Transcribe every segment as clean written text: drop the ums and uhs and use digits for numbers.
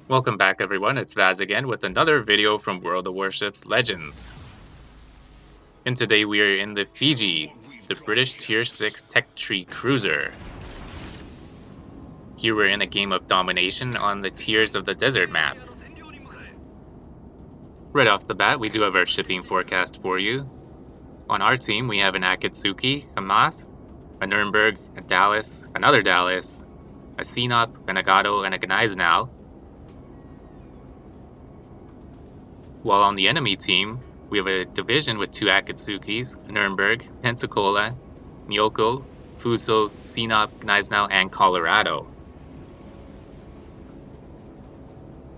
Welcome back everyone, it's Vaz again with another video from World of Warships Legends. And today we are in the Fiji, the British Tier 6 Tech Tree Cruiser. Here we're in a game of domination on the Tiers of the Desert map. Right off the bat, we do have our shipping forecast for you. On our team, we have an Akatsuki, a Mas, a Nuremberg, a Dallas, another Dallas, a Sinop, a Nagato, and a Gneisenau. While on the enemy team, we have a division with two Akatsukis, Nuremberg, Pensacola, Myoko, Fuso, Sinop, Gneisenau, and Colorado.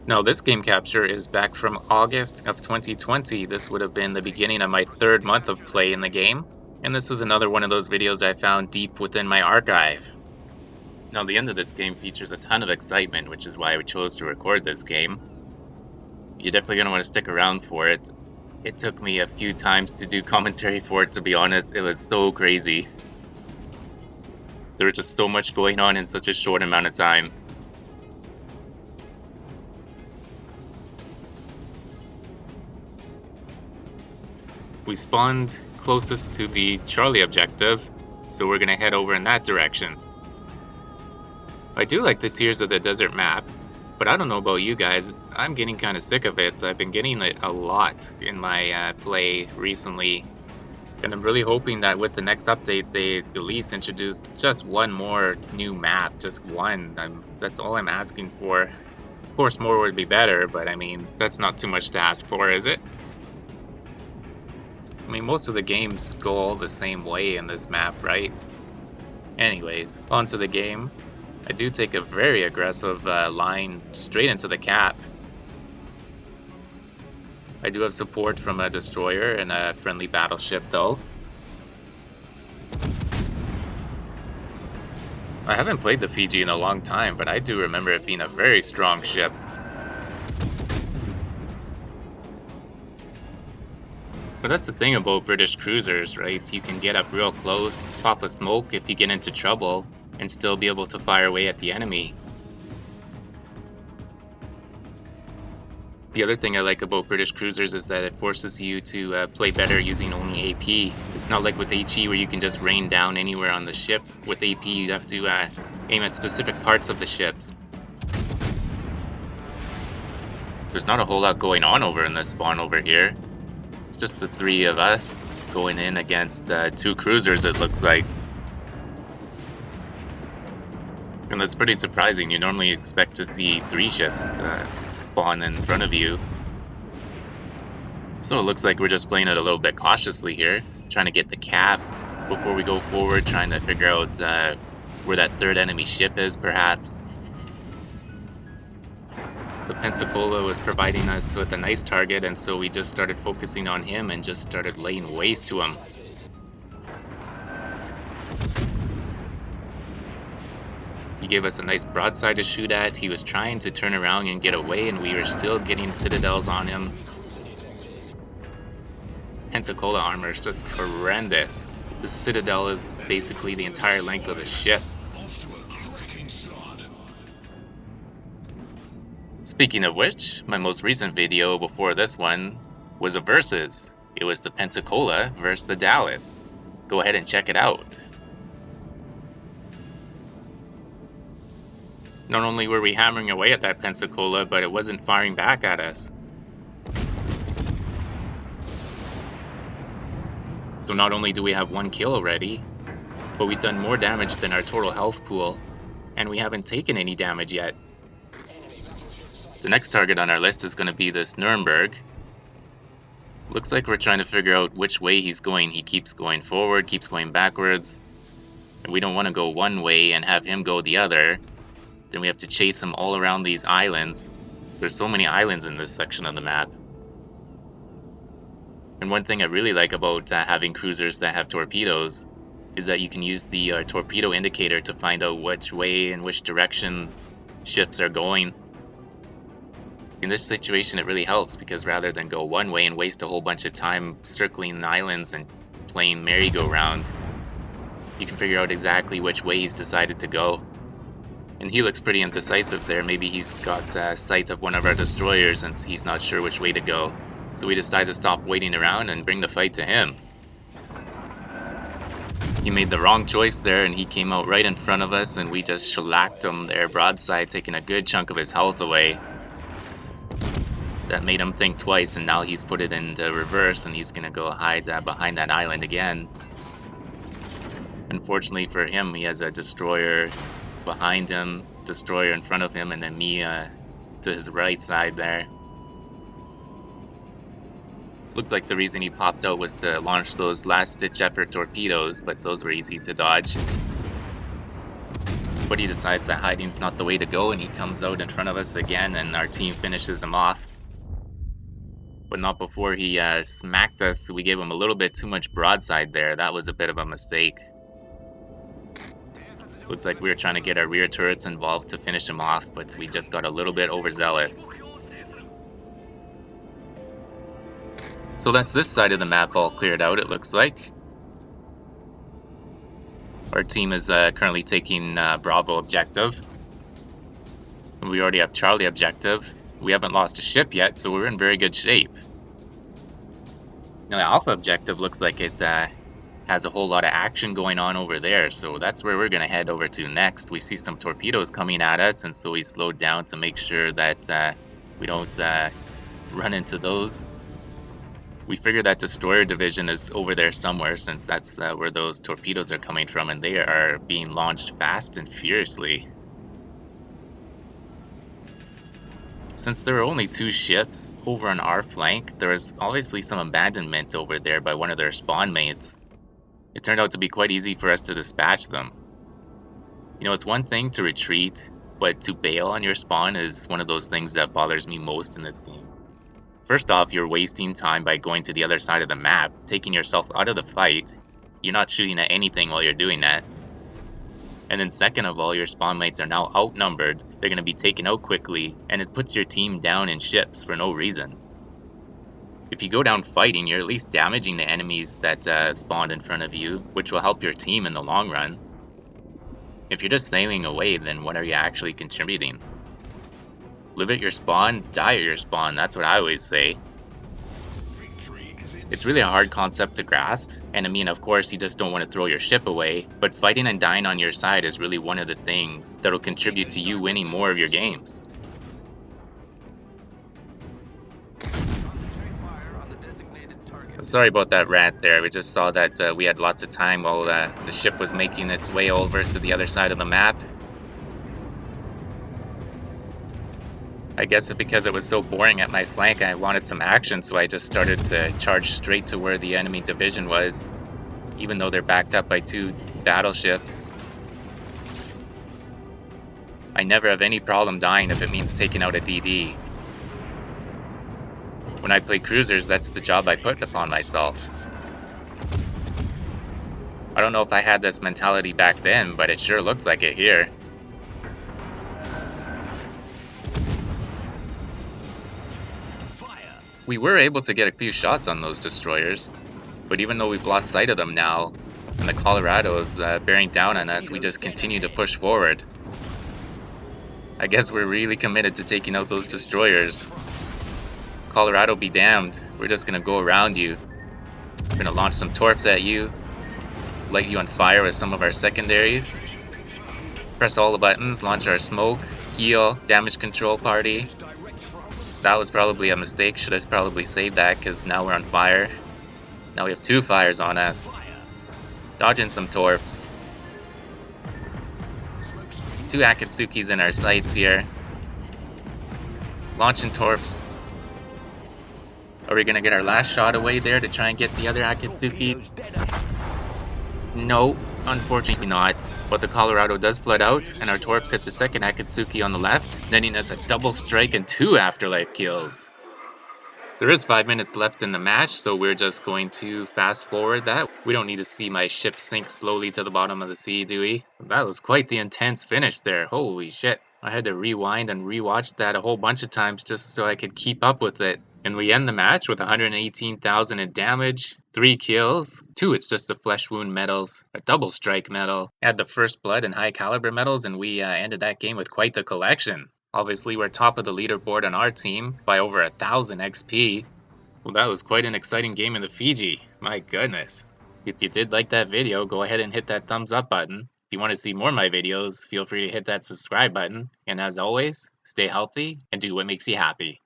Now this game capture is back from August of 2020. This would have been the beginning of my third month of play in the game, and this is another one of those videos I found deep within my archive. Now the end of this game features a ton of excitement, which is why I chose to record this game. You're definitely going to want to stick around for it. It took me a few times to do commentary for it, to be honest. It was so crazy. There was just so much going on in such a short amount of time. We spawned closest to the Charlie objective, so we're going to head over in that direction. I do like the Tiers of the Desert map, but I don't know about you guys, I'm getting kind of sick of it. I've been getting it a lot in my play recently, and I'm really hoping that with the next update they at least introduce just one more new map, just one. That's all I'm asking for. Of course more would be better, but I mean, that's not too much to ask for, is it? I mean, most of the games go all the same way in this map, right? Anyways, on to the game. I do take a very aggressive line straight into the cap. I do have support from a destroyer and a friendly battleship though. I haven't played the Fiji in a long time, but I do remember it being a very strong ship. But that's the thing about British cruisers, right? You can get up real close, pop a smoke if you get into trouble, and still be able to fire away at the enemy. The other thing I like about British cruisers is that it forces you to play better using only AP. It's not like with HE where you can just rain down anywhere on the ship. With AP you have to aim at specific parts of the ships. There's not a whole lot going on over in this spawn over here. It's just the three of us going in against two cruisers, it looks like. And that's pretty surprising. You normally expect to see three ships spawn in front of you. So it looks like we're just playing it a little bit cautiously here, trying to get the cap before we go forward, trying to figure out where that third enemy ship is, perhaps. The Pensacola was providing us with a nice target, and so we just started focusing on him and just started laying waste to him. He gave us a nice broadside to shoot at. He was trying to turn around and get away, and we were still getting citadels on him. Pensacola armor is just horrendous. The citadel is basically the entire length of the ship. Speaking of which, my most recent video before this one was a versus. It was the Pensacola versus the Dallas. Go ahead and check it out. Not only were we hammering away at that Pensacola, but it wasn't firing back at us. So not only do we have one kill already, but we've done more damage than our total health pool, and we haven't taken any damage yet. The next target on our list is going to be this Nuremberg. Looks like we're trying to figure out which way he's going. He keeps going forward, keeps going backwards, and we don't want to go one way and have him go the other. Then we have to chase him all around these islands. There's so many islands in this section of the map. And one thing I really like about having cruisers that have torpedoes is that you can use the torpedo indicator to find out which way and which direction ships are going. In this situation it really helps, because rather than go one way and waste a whole bunch of time circling the islands and playing merry-go-round, you can figure out exactly which way he's decided to go. And he looks pretty indecisive there. Maybe he's got sight of one of our destroyers and he's not sure which way to go. So we decide to stop waiting around and bring the fight to him. He made the wrong choice there and he came out right in front of us and we just shellacked him there broadside, taking a good chunk of his health away. That made him think twice, and now he's put it into reverse and he's gonna go hide behind that island again. Unfortunately for him, he has a destroyer behind him, destroyer in front of him, and then me to his right side there. Looked like the reason he popped out was to launch those last-ditch effort torpedoes, but those were easy to dodge. But he decides that hiding's not the way to go, and he comes out in front of us again, and our team finishes him off. But not before he smacked us. We gave him a little bit too much broadside there. That was a bit of a mistake. Looked like we were trying to get our rear turrets involved to finish him off, but we just got a little bit overzealous. So that's this side of the map all cleared out, it looks like. Our team is currently taking Bravo objective. And we already have Charlie objective. We haven't lost a ship yet, so we're in very good shape. Now the Alpha objective looks like it has a whole lot of action going on over there, so that's where we're going to head over to next. We see some torpedoes coming at us, and so we slowed down to make sure that we don't run into those. We figure that destroyer division is over there somewhere, since that's where those torpedoes are coming from, and they are being launched fast and furiously. Since there are only 2 ships over on our flank, there was obviously some abandonment over there by one of their spawn mates. It turned out to be quite easy for us to dispatch them. You know, it's one thing to retreat, but to bail on your spawn is one of those things that bothers me most in this game. First off, you're wasting time by going to the other side of the map, taking yourself out of the fight. You're not shooting at anything while you're doing that. And then second of all, your spawn mates are now outnumbered. They're going to be taken out quickly, and it puts your team down in ships for no reason. If you go down fighting, you're at least damaging the enemies that spawned in front of you, which will help your team in the long run. If you're just sailing away, then what are you actually contributing? Live at your spawn, die at your spawn, that's what I always say. It's really a hard concept to grasp, and I mean, of course, you just don't want to throw your ship away, but fighting and dying on your side is really one of the things that'll contribute to you winning more of your games. Sorry about that rant there, we just saw that we had lots of time while the ship was making its way over to the other side of the map. I guess because it was so boring at my flank, I wanted some action, so I just started to charge straight to where the enemy division was, even though they're backed up by 2 battleships. I never have any problem dying if it means taking out a DD. When I play cruisers, that's the job I put upon myself. I don't know if I had this mentality back then, but it sure looks like it here. We were able to get a few shots on those destroyers, but even though we've lost sight of them now, and the Colorado is bearing down on us, we just continue to push forward. I guess we're really committed to taking out those destroyers. Colorado be damned, we're just gonna go around you. We're gonna launch some torps at you, light you on fire with some of our secondaries, press all the buttons, launch our smoke, heal, damage control party. That was probably a mistake. Should have probably saved that, because now we're on fire. Now we have 2 fires on us. Dodging some torps. 2 Akatsukis in our sights here. Launching torps. Are we going to get our last shot away there to try and get the other Akatsuki? No, unfortunately not. But the Colorado does flood out, and our torps hit the second Akatsuki on the left, netting us a double strike and 2 afterlife kills. There is 5 minutes left in the match, so we're just going to fast forward that. We don't need to see my ship sink slowly to the bottom of the sea, do we? That was quite the intense finish there, holy shit. I had to rewind and rewatch that a whole bunch of times just so I could keep up with it. And we end the match with 118,000 in damage, 3 kills, 2 it's just the flesh wound medals, a double strike medal, add the first blood and high caliber medals, and we ended that game with quite the collection. Obviously, we're top of the leaderboard on our team by over 1,000 XP. Well, that was quite an exciting game in the Fiji. My goodness. If you did like that video, go ahead and hit that thumbs up button. If you want to see more of my videos, feel free to hit that subscribe button. And as always, stay healthy and do what makes you happy.